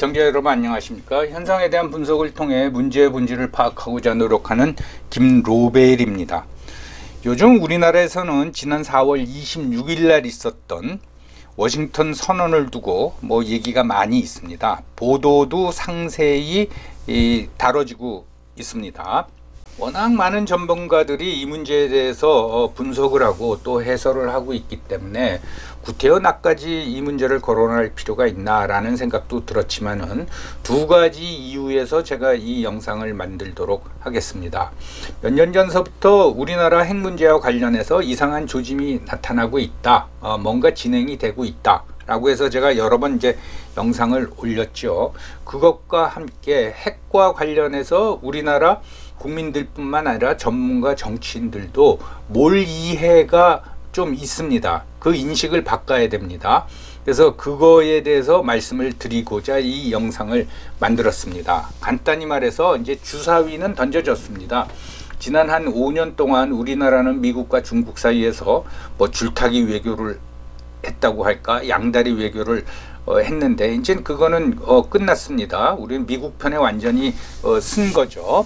시청자 여러분 안녕하십니까? 현상에 대한 분석을 통해 문제의 본질을 파악하고자 노력하는 김로벨입니다. 요즘 우리나라에서는 지난 4월 26일 날 있었던 워싱턴 선언을 두고 얘기가 많이 있습니다. 보도도 상세히 다뤄지고 있습니다. 워낙 많은 전문가들이 이 문제에 대해서 분석을 하고 또 해설을 하고 있기 때문에 구태여 나까지 이 문제를 거론할 필요가 있나라는 생각도 들었지만은 두 가지 이유에서 제가 이 영상을 만들도록 하겠습니다. 몇 년 전서부터 우리나라 핵 문제와 관련해서 이상한 조짐이 나타나고 있다. 뭔가 진행이 되고 있다. 라고 해서 제가 여러 번 이제 영상을 올렸죠. 그것과 함께 핵과 관련해서 우리나라 국민들뿐만 아니라 전문가 정치인들도 몰 이해가 좀 있습니다. 그 인식을 바꿔야 됩니다. 그래서 그거에 대해서 말씀을 드리고자 이 영상을 만들었습니다. 간단히 말해서 이제 주사위는 던져졌습니다. 지난 한 5년 동안 우리나라는 미국과 중국 사이에서 줄타기 외교를 했다고 할까, 양다리 외교를 했는데 이제 그거는 끝났습니다. 우리는 미국 편에 완전히 쓴 거죠.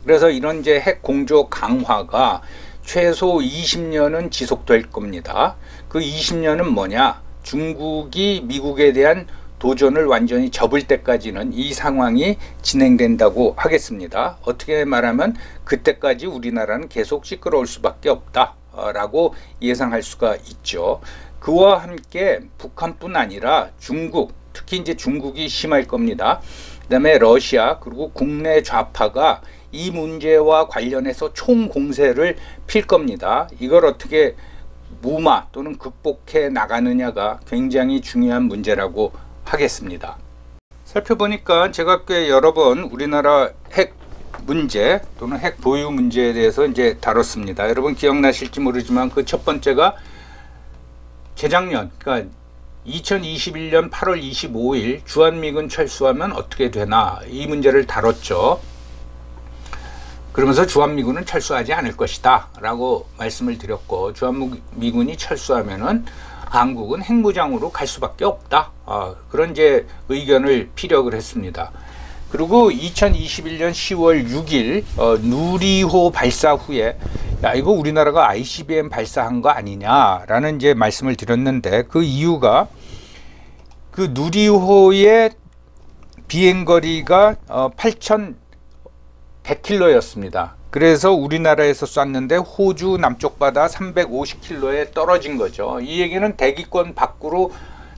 그래서 이런 이제 핵 공조 강화가 최소 20년은 지속될 겁니다. 그 20년은 뭐냐? 중국이 미국에 대한 도전을 완전히 접을 때까지는 이 상황이 진행된다고 하겠습니다. 어떻게 말하면 그때까지 우리나라는 계속 시끄러울 수밖에 없다 라고 예상할 수가 있죠. 그와 함께 북한뿐 아니라 중국, 특히 이제 중국이 심할 겁니다. 그 다음에 러시아 그리고 국내 좌파가 이 문제와 관련해서 총공세를 필 겁니다. 이걸 어떻게 무마 또는 극복해 나가느냐가 굉장히 중요한 문제라고 하겠습니다. 살펴보니까 제가 꽤 여러 번 우리나라 핵 문제 또는 핵 보유 문제에 대해서 이제 다뤘습니다. 여러분 기억나실지 모르지만 그 첫 번째가 재작년, 그러니까 2021년 8월 25일 주한미군 철수하면 어떻게 되나 이 문제를 다뤘죠. 그러면서 주한미군은 철수하지 않을 것이다 라고 말씀을 드렸고, 주한미군이 철수하면은 한국은 핵무장으로 갈 수밖에 없다, 그런 이제 의견을 피력을 했습니다. 그리고 2021년 10월 6일 누리호 발사 후에 야 이거 우리나라가 ICBM 발사한 거 아니냐라는 이제 말씀을 드렸는데, 그 이유가 그 누리호의 비행거리가 8,100km였습니다. 그래서 우리나라에서 쐈는데 호주 남쪽 바다 350km에 떨어진 거죠. 이 얘기는 대기권 밖으로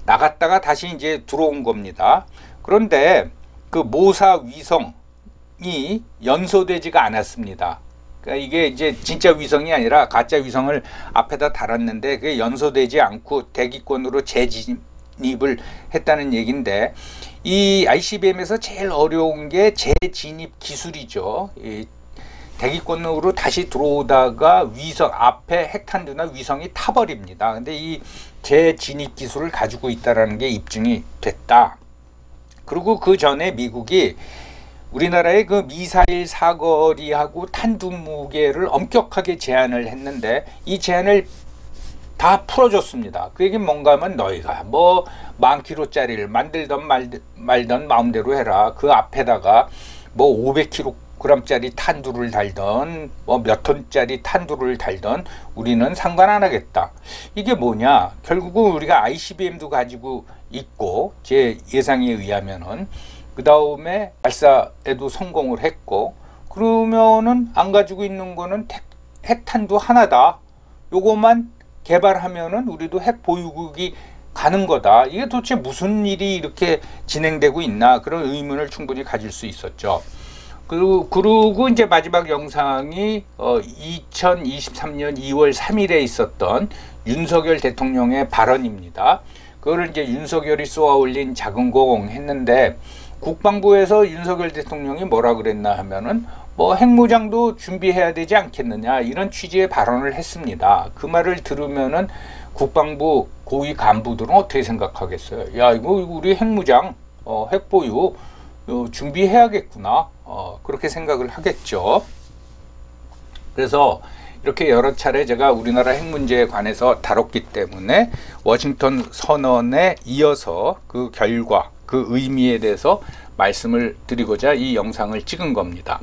나갔다가 다시 이제 들어온 겁니다. 그런데 그 모사 위성이 연소되지가 않았습니다. 그러니까 이게 이제 진짜 위성이 아니라 가짜 위성을 앞에다 달았는데 그게 연소되지 않고 대기권으로 재진입을 했다는 얘기인데, 이 ICBM에서 제일 어려운 게 재진입 기술이죠. 이 대기권으로 다시 들어오다가 위성 앞에 핵탄두나 위성이 타버립니다. 근데 이 재진입 기술을 가지고 있다는 게 입증이 됐다. 그리고 그 전에 미국이 우리나라의 그 미사일 사거리하고 탄두 무게를 엄격하게 제한을 했는데 이 제한을 다 풀어줬습니다. 그 얘기는 뭔가 하면 너희가 10,000kg짜리를 만들던 말던 마음대로 해라. 그 앞에다가 500kg짜리 탄두를 달던 몇 톤짜리 탄두를 달던 우리는 상관 안 하겠다. 이게 뭐냐? 결국은 우리가 ICBM도 가지고 있고, 제 예상에 의하면은 그 다음에 발사에도 성공을 했고, 그러면은 안 가지고 있는 거는 핵탄두 하나다. 요것만 개발하면은 우리도 핵 보유국이 가는 거다. 이게 도대체 무슨 일이 이렇게 진행되고 있나, 그런 의문을 충분히 가질 수 있었죠. 그리고 이제 마지막 영상이 2023년 2월 3일에 있었던 윤석열 대통령의 발언입니다. 그거를 이제 윤석열이 쏘아 올린 작은 공 했는데, 국방부에서 윤석열 대통령이 뭐라 그랬나 하면은 핵무장도 준비해야 되지 않겠느냐, 이런 취지의 발언을 했습니다. 그 말을 들으면은 국방부 고위 간부들은 어떻게 생각하겠어요? 야 이거 우리 핵무장 핵보유 준비해야겠구나, 그렇게 생각을 하겠죠. 그래서 이렇게 여러 차례 제가 우리나라 핵 문제에 관해서 다뤘기 때문에 워싱턴 선언에 이어서 그 결과, 그 의미에 대해서 말씀을 드리고자 이 영상을 찍은 겁니다.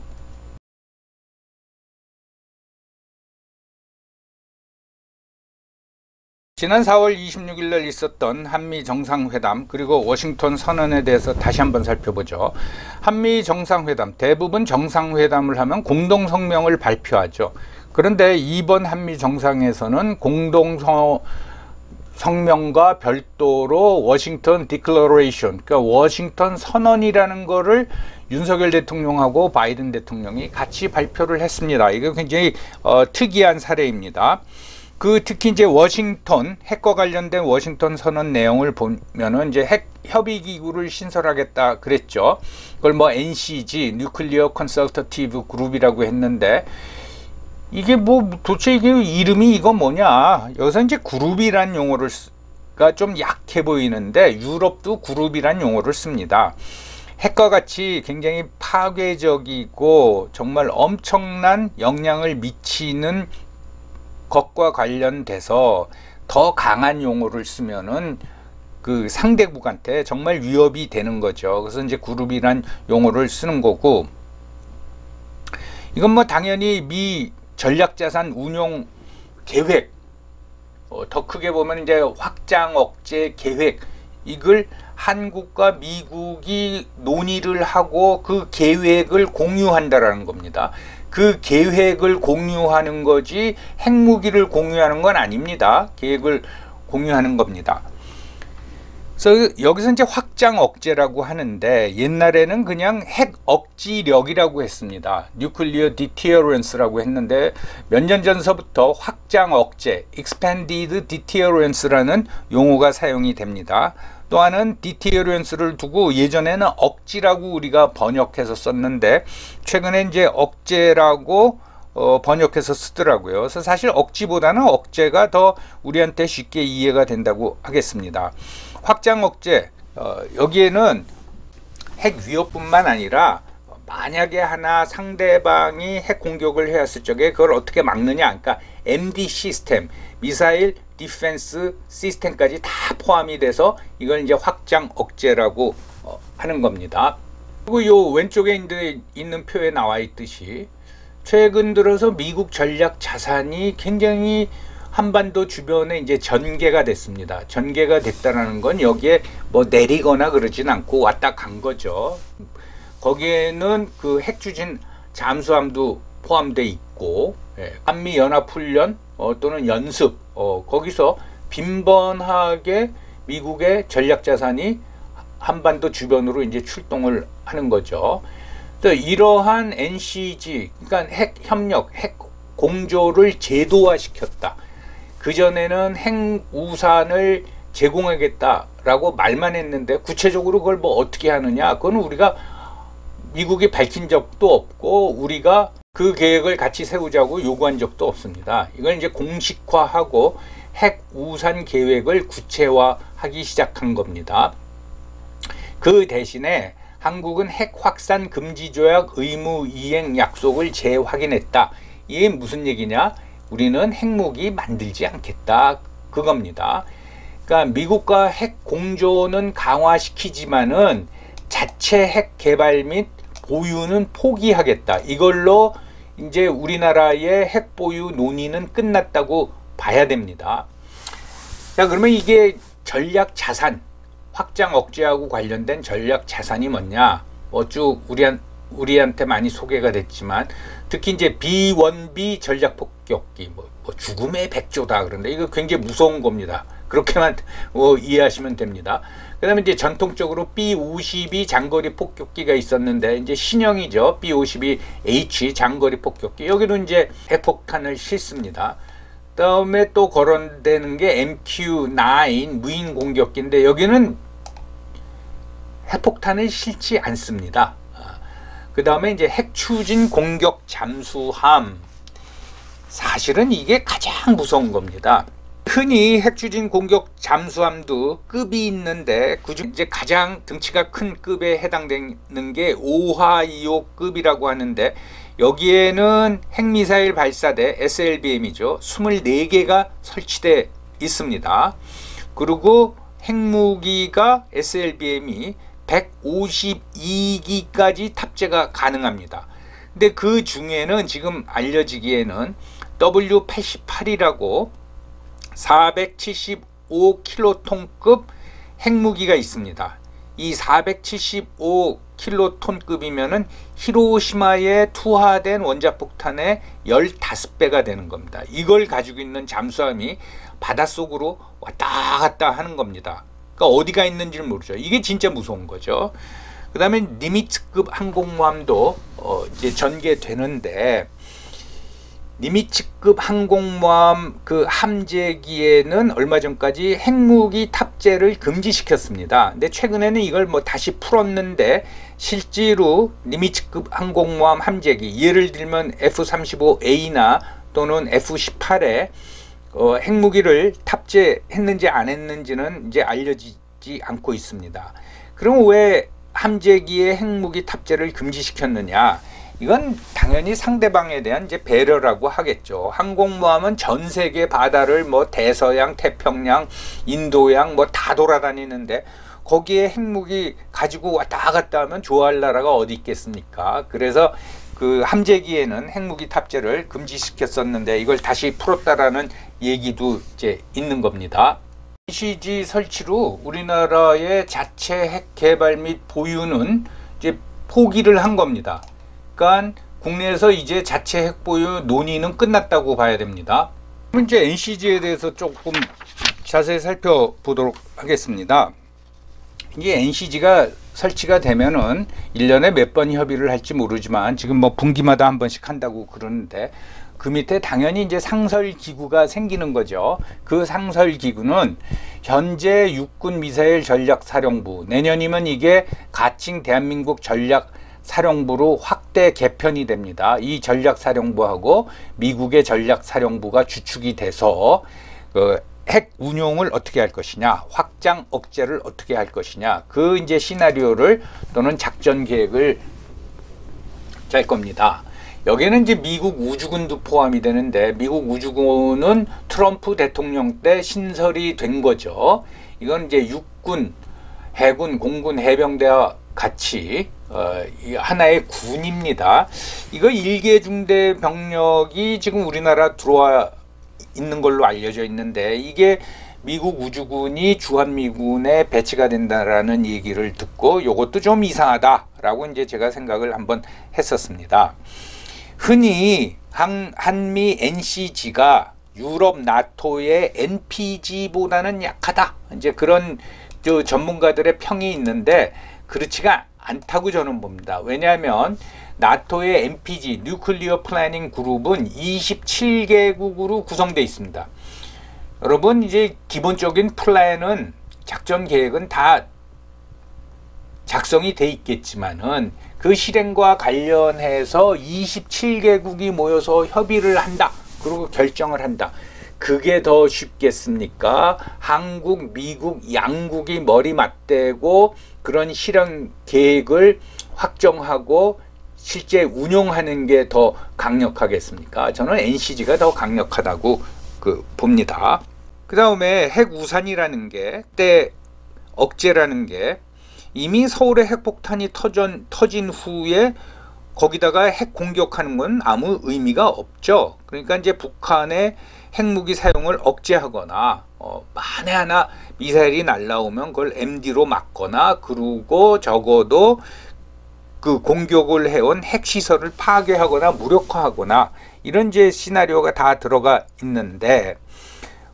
지난 4월 26일 날 있었던 한미 정상회담 그리고 워싱턴 선언에 대해서 다시 한번 살펴보죠. 한미 정상회담, 대부분 정상회담을 하면 공동성명을 발표하죠. 그런데 이번 한미 정상에서는 공동성명과 별도로 워싱턴 디클러레이션, 그러니까 워싱턴 선언이라는 거를 윤석열 대통령하고 바이든 대통령이 같이 발표를 했습니다. 이거 굉장히 특이한 사례입니다. 특히 이제 워싱턴 핵과 관련된 워싱턴 선언 내용을 보면은 이제 핵 협의 기구를 신설하겠다 그랬죠. 그걸 뭐 NCG 뉴클리어 컨설터티브 그룹이라고 했는데 이게 뭐 도대체 이게 이름이 이거 뭐냐? 여기서 이제 그룹이란 용어가 좀 약해 보이는데 유럽도 그룹이란 용어를 씁니다. 핵과 같이 굉장히 파괴적이고 정말 엄청난 영향을 미치는 것과 관련돼서 더 강한 용어를 쓰면은 그 상대국한테 정말 위협이 되는 거죠. 그래서 이제 그룹이란 용어를 쓰는 거고, 이건 뭐 당연히 미 전략자산 운용 계획, 더 크게 보면 이제 확장 억제 계획, 이걸 한국과 미국이 논의를 하고 그 계획을 공유한다라는 겁니다. 그 계획을 공유하는 거지 핵무기를 공유하는 건 아닙니다. 계획을 공유하는 겁니다. 그래서 여기서 이제 확장 억제라고 하는데 옛날에는 그냥 핵 억지력이라고 했습니다. 뉴클리어 디티어런스라고 했는데 몇 년 전서부터 확장 억제, expanded deterrence라는 용어가 사용이 됩니다. 또 하나는 디티어런스를 두고 예전에는 억지라고 우리가 번역해서 썼는데 최근에 이제 억제라고 번역해서 쓰더라고요. 그래서 사실 억지보다는 억제가 더 우리한테 쉽게 이해가 된다고 하겠습니다. 확장 억제, 여기에는 핵 위협뿐만 아니라 만약에 하나 상대방이 핵 공격을 해왔을 적에 그걸 어떻게 막느냐, 그러니까 MD 시스템, 미사일 디펜스 시스템까지 다 포함이 돼서 이걸 이제 확장 억제라고 하는 겁니다. 그리고 요 왼쪽에 있는 표에 나와 있듯이 최근 들어서 미국 전략 자산이 굉장히 한반도 주변에 이제 전개가 됐습니다. 전개가 됐다는 건 여기에 뭐 내리거나 그러진 않고 왔다 간 거죠. 거기에는 그 핵추진 잠수함도 포함되어 있고, 한미 연합훈련 또는 연습, 거기서 빈번하게 미국의 전략자산이 한반도 주변으로 이제 출동을 하는 거죠. 이러한 NCG, 그러니까 핵 협력, 핵 공조를 제도화시켰다. 그전에는 핵 우산을 제공하겠다라고 말만 했는데 구체적으로 그걸 뭐 어떻게 하느냐, 그건 우리가 미국이 밝힌 적도 없고 우리가 그 계획을 같이 세우자고 요구한 적도 없습니다. 이걸 이제 공식화하고 핵 우산 계획을 구체화하기 시작한 겁니다. 그 대신에 한국은 핵 확산 금지 조약 의무 이행 약속을 재확인했다. 이게 무슨 얘기냐? 우리는 핵무기 만들지 않겠다, 그겁니다. 그러니까 미국과 핵 공조는 강화시키지만은 자체 핵 개발 및 보유는 포기하겠다. 이걸로 이제 우리나라의 핵 보유 논의는 끝났다고 봐야 됩니다. 자, 그러면 이게 전략 자산, 확장 억제하고 관련된 전략 자산이 뭐냐? 쭉 우리한테 많이 소개가 됐지만, 특히 이제 B-1B 전략 폭격기, 뭐 죽음의 백조다 그런데 이거 굉장히 무서운 겁니다. 그렇게만 이해하시면 됩니다. 그 다음에 이제 전통적으로 B-52 장거리 폭격기가 있었는데 이제 신형이죠. B-52H 장거리 폭격기. 여기도 이제 핵폭탄을 싣습니다. 그 다음에 또 거론되는 게 MQ-9 무인 공격기인데 여기는 핵폭탄을 싣지 않습니다. 그 다음에 이제 핵추진 공격 잠수함. 사실은 이게 가장 무서운 겁니다. 흔히 핵추진 공격 잠수함도 급이 있는데 그중 이제 가장 등치가 큰 급에 해당되는 게 5화 2호급이라고 하는데 여기에는 핵미사일 발사대 SLBM이죠. 24개가 설치되어 있습니다. 그리고 핵무기가 SLBM이 152기까지 탑재가 가능합니다. 근데 그 중에는 지금 알려지기에는 W88이라고 475킬로톤급 핵무기가 있습니다. 이 475킬로톤급이면은 히로시마에 투하된 원자폭탄의 15배가 되는 겁니다. 이걸 가지고 있는 잠수함이 바닷속으로 왔다 갔다 하는 겁니다. 그러니까 어디가 있는지를 모르죠. 이게 진짜 무서운 거죠. 그 다음에 니미츠급 항공모함도 이제 전개되는데, 니미츠급 항공모함 그 함재기에는 얼마 전까지 핵무기 탑재를 금지시켰습니다. 근데 최근에는 이걸 뭐 다시 풀었는데, 실제로 니미츠급 항공모함 함재기, 예를 들면 F-35A나 또는 F-18에 핵무기를 탑재했는지 안 했는지는 이제 알려지지 않고 있습니다. 그럼 왜 함재기의 핵무기 탑재를 금지시켰느냐? 이건 당연히 상대방에 대한 이제 배려라고 하겠죠. 항공모함은 전 세계 바다를 뭐 대서양, 태평양, 인도양 뭐 다 돌아다니는데 거기에 핵무기 가지고 왔다 갔다 하면 좋아할 나라가 어디 있겠습니까? 그래서 그 함재기에는 핵무기 탑재를 금지시켰었는데 이걸 다시 풀었다라는 얘기도 이제 있는 겁니다. NCG 설치로 우리나라의 자체 핵 개발 및 보유는 이제 포기를 한 겁니다. 그러니까 국내에서 이제 자체 핵 보유 논의는 끝났다고 봐야 됩니다. 그럼 이제 NCG에 대해서 조금 자세히 살펴보도록 하겠습니다. 이제 NCG가 설치가 되면은 1년에 몇 번 협의를 할지 모르지만 지금 뭐 분기마다 한 번씩 한다고 그러는데, 그 밑에 당연히 이제 상설기구가 생기는 거죠. 그 상설기구는 현재 육군 미사일 전략사령부, 내년이면 이게 가칭 대한민국 전략사령부로 확대 개편이 됩니다. 이 전략사령부하고 미국의 전략사령부가 주축이 돼서 핵 운용을 어떻게 할 것이냐, 확장 억제를 어떻게 할 것이냐, 그 이제 시나리오를 또는 작전 계획을 짤 겁니다. 여기에는 이제 미국 우주군도 포함이 되는데, 미국 우주군은 트럼프 대통령 때 신설이 된 거죠. 이건 이제 육군, 해군, 공군, 해병대와 같이 하나의 군입니다. 이거 1개 중대 병력이 지금 우리나라 들어와 있는 걸로 알려져 있는데, 이게 미국 우주군이 주한미군에 배치가 된다라는 얘기를 듣고 이것도 좀 이상하다라고 이제 제가 생각을 한번 했었습니다. 흔히 한미 NCG가 유럽 나토의 NPG보다는 약하다, 이제 그런 전문가들의 평이 있는데 그렇지가 않다고 저는 봅니다. 왜냐하면 나토의 NPG, 뉴클리어 플래닝 그룹은 27개국으로 구성되어 있습니다. 여러분, 이제 기본적인 플랜은, 작전 계획은 다 작성이 돼 있겠지만은 그 실행과 관련해서 27개국이 모여서 협의를 한다, 그리고 결정을 한다. 그게 더 쉽겠습니까? 한국, 미국 양국이 머리 맞대고 그런 실행 계획을 확정하고 실제 운용하는 게 더 강력하겠습니까? 저는 NCG가 더 강력하다고 봅니다. 그 다음에 핵우산이라는 게, 때 억제라는 게, 이미 서울에 핵폭탄이 터진 후에 거기다가 핵 공격하는 건 아무 의미가 없죠. 그러니까 이제 북한의 핵무기 사용을 억제하거나, 만에 하나 미사일이 날라오면 그걸 MD로 막거나, 그리고 적어도 그 공격을 해온 핵시설을 파괴하거나 무력화하거나, 이런 이제 시나리오가 다 들어가 있는데,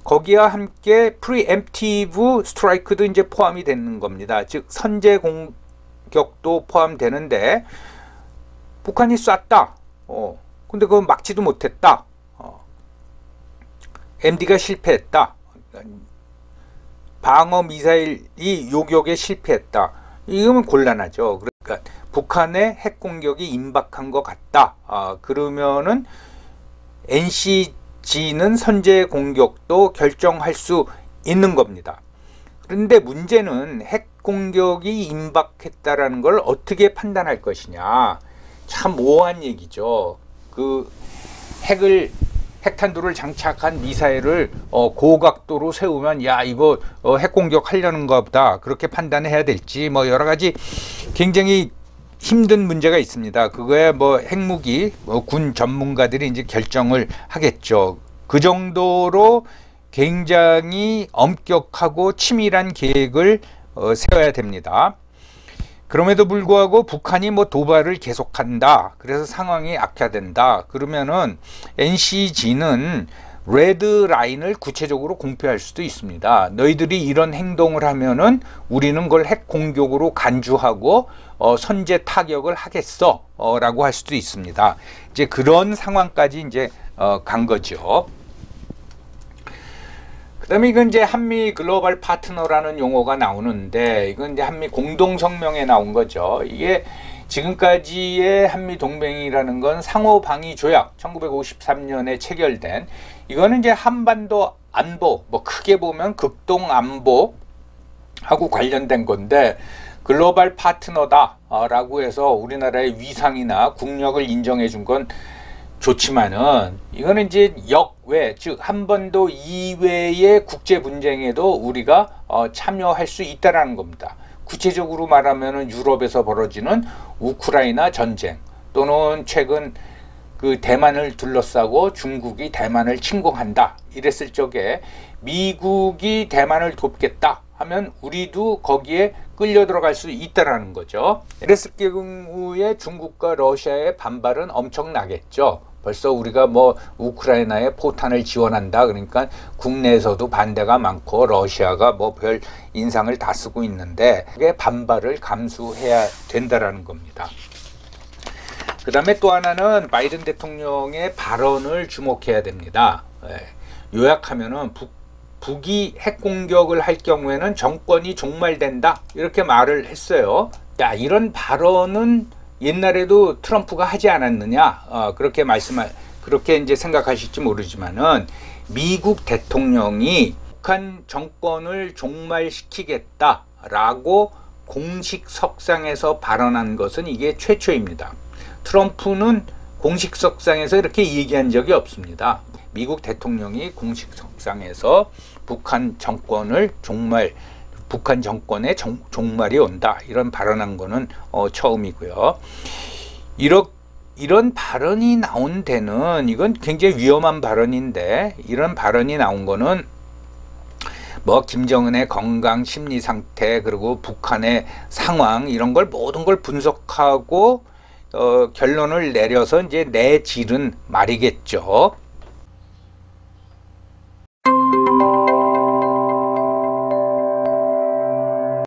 거기와 함께 프리엠프티브 스트라이크도 이제 포함이 되는 겁니다. 즉 선제 공격도 포함되는데, 북한이 쐈다. 근데 그건 막지도 못했다. MD가 실패했다. 방어 미사일이 요격에 실패했다. 이거면 곤란하죠. 그러니까 북한의 핵 공격이 임박한 것 같다. 그러면은 NCG는 선제 공격도 결정할 수 있는 겁니다. 그런데 문제는 핵 공격이 임박했다라는 걸 어떻게 판단할 것이냐. 참 모호한 얘기죠. 그 핵탄두를 장착한 미사일을 고각도로 세우면 야 이거 핵공격 하려는가 보다 그렇게 판단해야 될지 뭐 여러 가지 굉장히 힘든 문제가 있습니다. 그거에 뭐 핵무기 군 전문가들이 이제 결정을 하겠죠. 그 정도로 굉장히 엄격하고 치밀한 계획을 세워야 됩니다. 그럼에도 불구하고 북한이 뭐 도발을 계속한다. 그래서 상황이 악화된다. 그러면은 NCG는 레드 라인을 구체적으로 공표할 수도 있습니다. 너희들이 이런 행동을 하면은 우리는 그걸 핵 공격으로 간주하고 선제 타격을 하겠어 라고 할 수도 있습니다. 이제 그런 상황까지 이제 간 거죠. 그 다음에 이건 이제 한미 글로벌 파트너라는 용어가 나오는데 이건 이제 한미 공동성명에 나온 거죠. 이게 지금까지의 한미 동맹이라는 건 상호방위 조약 1953년에 체결된 이거는 이제 한반도 안보 뭐 크게 보면 극동 안보하고 관련된 건데 글로벌 파트너다 라고 해서 우리나라의 위상이나 국력을 인정해 준 건 좋지만은 이거는 이제 역외 즉 한반도 이외의 국제 분쟁에도 우리가 참여할 수 있다라는 겁니다. 구체적으로 말하면은 유럽에서 벌어지는 우크라이나 전쟁 또는 최근 그 대만을 둘러싸고 중국이 대만을 침공한다 이랬을 적에 미국이 대만을 돕겠다 하면 우리도 거기에 끌려 들어갈 수 있다라는 거죠. 이랬을 경우에 중국과 러시아의 반발은 엄청나겠죠. 벌써 우리가 뭐 우크라이나에 포탄을 지원한다 그러니까 국내에서도 반대가 많고 러시아가 뭐 별 인상을 다 쓰고 있는데 그게 반발을 감수해야 된다라는 겁니다. 그 다음에 또 하나는 바이든 대통령의 발언을 주목해야 됩니다. 요약하면은 북이 핵 공격을 할 경우에는 정권이 종말된다 이렇게 말을 했어요. 야 이런 발언은 옛날에도 트럼프가 하지 않았느냐 그렇게 이제 생각하실지 모르지만은 미국 대통령이 북한 정권을 종말시키겠다라고 공식 석상에서 발언한 것은 이게 최초입니다. 트럼프는 공식 석상에서 이렇게 얘기한 적이 없습니다. 미국 대통령이 공식 석상에서 북한 정권의 종말이 온다 이런 발언한 거는 처음이고요. 이런 발언이 나온 데는 이건 굉장히 위험한 발언인데 이런 발언이 나온 거는 뭐 김정은의 건강 심리 상태 그리고 북한의 상황 이런 걸 모든 걸 분석하고 결론을 내려서 이제 내지른 말이겠죠.